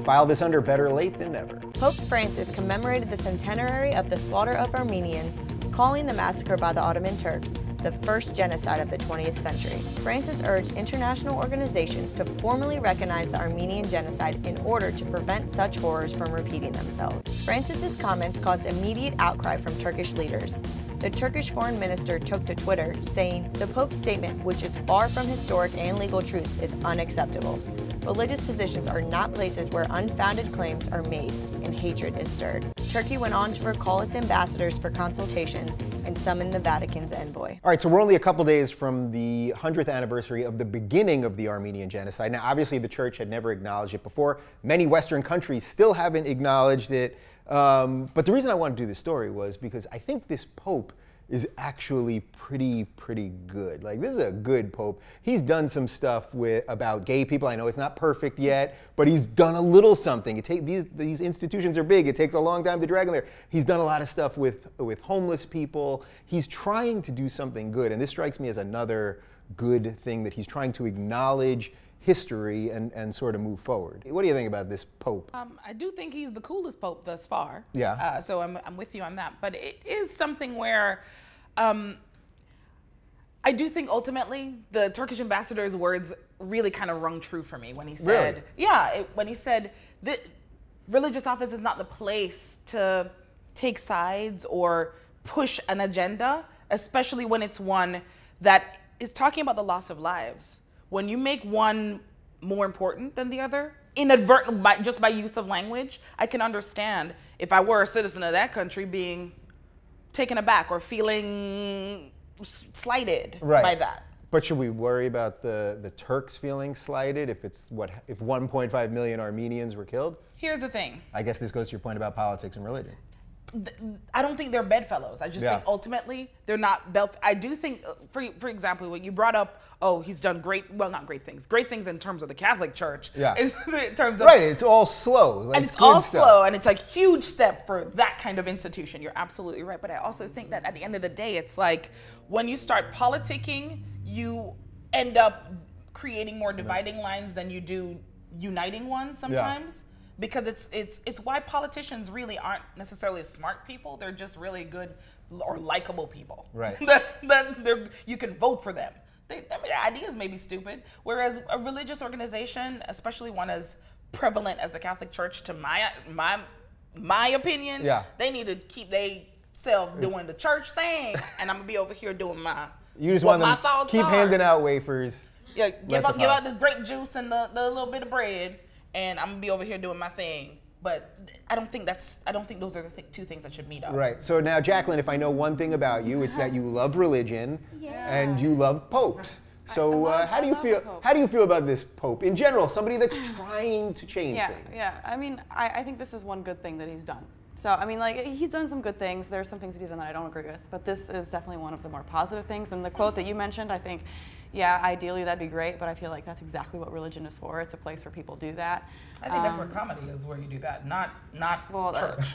File this under better late than never. Pope Francis commemorated the centenary of the slaughter of Armenians, calling the massacre by the Ottoman Turks the first genocide of the 20th century. Francis urged international organizations to formally recognize the Armenian Genocide in order to prevent such horrors from repeating themselves. Francis's comments caused immediate outcry from Turkish leaders. The Turkish foreign minister took to Twitter, saying, "The Pope's statement, which is far from historic and legal truths, is unacceptable. Religious positions are not places where unfounded claims are made and hatred is stirred." Turkey went on to recall its ambassadors for consultations and summon the Vatican's envoy. All right, so we're only a couple days from the 100th anniversary of the beginning of the Armenian Genocide. Now, obviously, the church had never acknowledged it before. Many Western countries still haven't acknowledged it. But the reason I wanted to do this story was because I think this Pope is actually pretty good. Like, this is a good Pope. He's done some stuff about gay people. I know it's not perfect yet, but he's done a little something. These institutions are big. It takes a long time to drag them there. He's done a lot of stuff with homeless people. He's trying to do something good, and this strikes me as another good thing, that he's trying to acknowledge history and sort of move forward. What do you think about this Pope? I do think he's the coolest Pope thus far. Yeah. So I'm with you on that. But it is something where I do think ultimately the Turkish ambassador's words really kind of rung true for me when he said, really? Yeah, when he said that religious office is not the place to take sides or push an agenda, especially when it's one that is talking about the loss of lives. When you make one more important than the other, just by use of language, I can understand if I were a citizen of that country being taken aback or feeling slighted by that. But should we worry about the Turks feeling slighted if 1.5 million Armenians were killed? Here's the thing. I guess this goes to your point about politics and religion. I don't think they're bedfellows. I just think ultimately they're not I do think, for example, when you brought up, oh, he's done not great things in terms of the Catholic Church. Yeah. In terms of, right, it's all slow. And it's all slow, and it's a huge step for that kind of institution. You're absolutely right. But I also think that at the end of the day, it's like when you start politicking, you end up creating more dividing lines than you do uniting ones sometimes. Yeah. Because it's why politicians really aren't necessarily smart people. They're just really good or likable people. Right. You can vote for them. Their ideas may be stupid. Whereas a religious organization, especially one as prevalent as the Catholic Church, to my opinion, they need to keep themselves doing the church thing, and I'm gonna be over here doing my. You just want them to keep handing out wafers. Yeah, give out the grape juice and the little bit of bread. And I'm gonna be over here doing my thing, but I don't think those are the two things that should meet up. Right. So now, Jaclyn, if I know one thing about you, it's that you love religion and you love popes. So how do you feel? How do you feel about this Pope in general? Somebody that's trying to change things. Yeah. I mean, I think this is one good thing that he's done. So, I mean, like, he's done some good things. There's some things he's done that I don't agree with, but this is definitely one of the more positive things. And the quote that you mentioned, I think, yeah, ideally that'd be great, but I feel like that's exactly what religion is for. It's a place where people do that. I think that's where comedy is, where you do that, not church.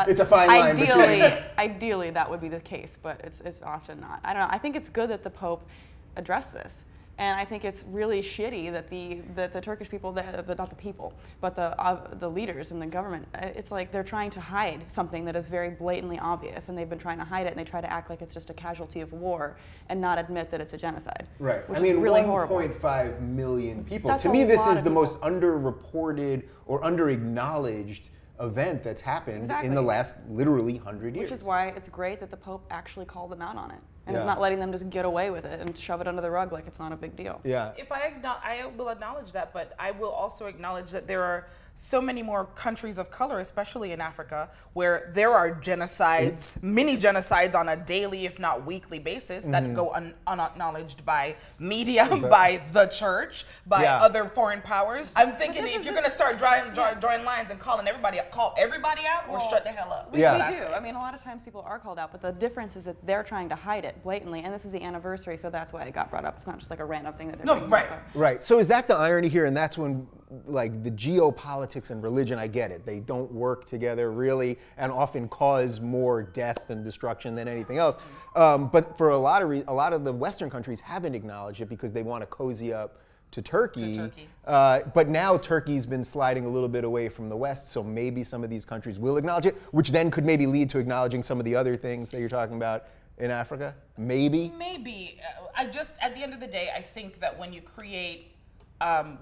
It's a fine line between. Ideally, that would be the case, but it's often not. I don't know. I think it's good that the Pope addressed this. And I think it's really shitty that the Turkish people, not the people, but the leaders and the government, it's like they're trying to hide something that is very blatantly obvious, and they've been trying to hide it, and they try to act like it's just a casualty of war and not admit that it's a genocide. Right. I mean, really 1.5 million people. That's to me, this is the most underreported or underacknowledged event that's happened in the last literally 100 years. Which is why it's great that the Pope actually called them out on it. And it's not letting them just get away with it and shove it under the rug like it's not a big deal. Yeah. I will acknowledge that, but I will also acknowledge that there are so many more countries of color, especially in Africa, where there are genocides, mini genocides on a daily, if not weekly basis that go unacknowledged by media, by the church, by other foreign powers. I'm thinking if you're going to start drawing lines and call everybody out, or shut the hell up. We do. I mean, a lot of times people are called out, but the difference is that they're trying to hide it blatantly, and this is the anniversary, so that's why it got brought up. It's not just like a random thing that they're doing. Right. So is that the irony here? And that's when, like, the geopolitics and religion, I get it. They don't work together really, and often cause more death and destruction than anything else. But for a lot of the Western countries haven't acknowledged it because they want to cozy up to Turkey. But now Turkey's been sliding a little bit away from the West, so maybe some of these countries will acknowledge it, which then could maybe lead to acknowledging some of the other things that you're talking about in Africa? Maybe? Maybe. At the end of the day, I think that when you create,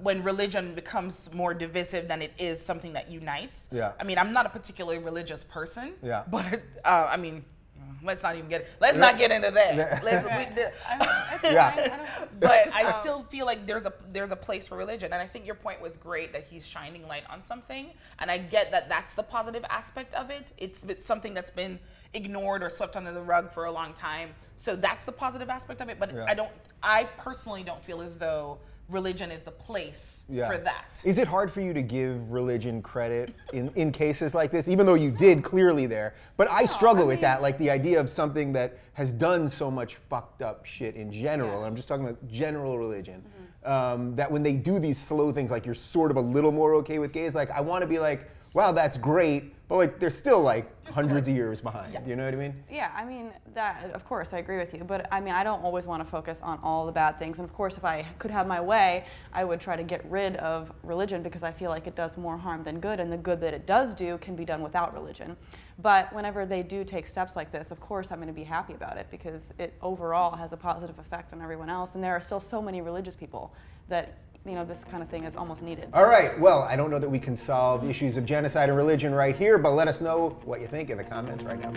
when religion becomes more divisive than it is something that unites. Yeah. I mean, I'm not a particularly religious person. Yeah. But, I mean, let's not even not get into that. But I still feel like there's a place for religion, and I think your point was great that he's shining light on something, and I get that that's the positive aspect of it. It's something that's been ignored or swept under the rug for a long time, so that's the positive aspect of it. But I personally don't feel as though religion is the place for that. Is it hard for you to give religion credit in cases like this, even though you did clearly there? But I struggle with that, like the idea of something that has done so much fucked up shit in general, and I'm just talking about general religion, that when they do these slow things, like you're sort of a little more okay with gays, like I want to be like, wow, that's great, but like they're still like hundreds of years behind, you know what I mean? Yeah, I mean, that, of course, I agree with you, but I mean, I don't always want to focus on all the bad things, and of course, if I could have my way, I would try to get rid of religion because I feel like it does more harm than good, and the good that it does do can be done without religion. But whenever they do take steps like this, of course, I'm going to be happy about it because it overall has a positive effect on everyone else, and there are still so many religious people that this kind of thing is almost needed. All right, well, I don't know that we can solve issues of genocide and religion right here, but let us know what you think in the comments right now.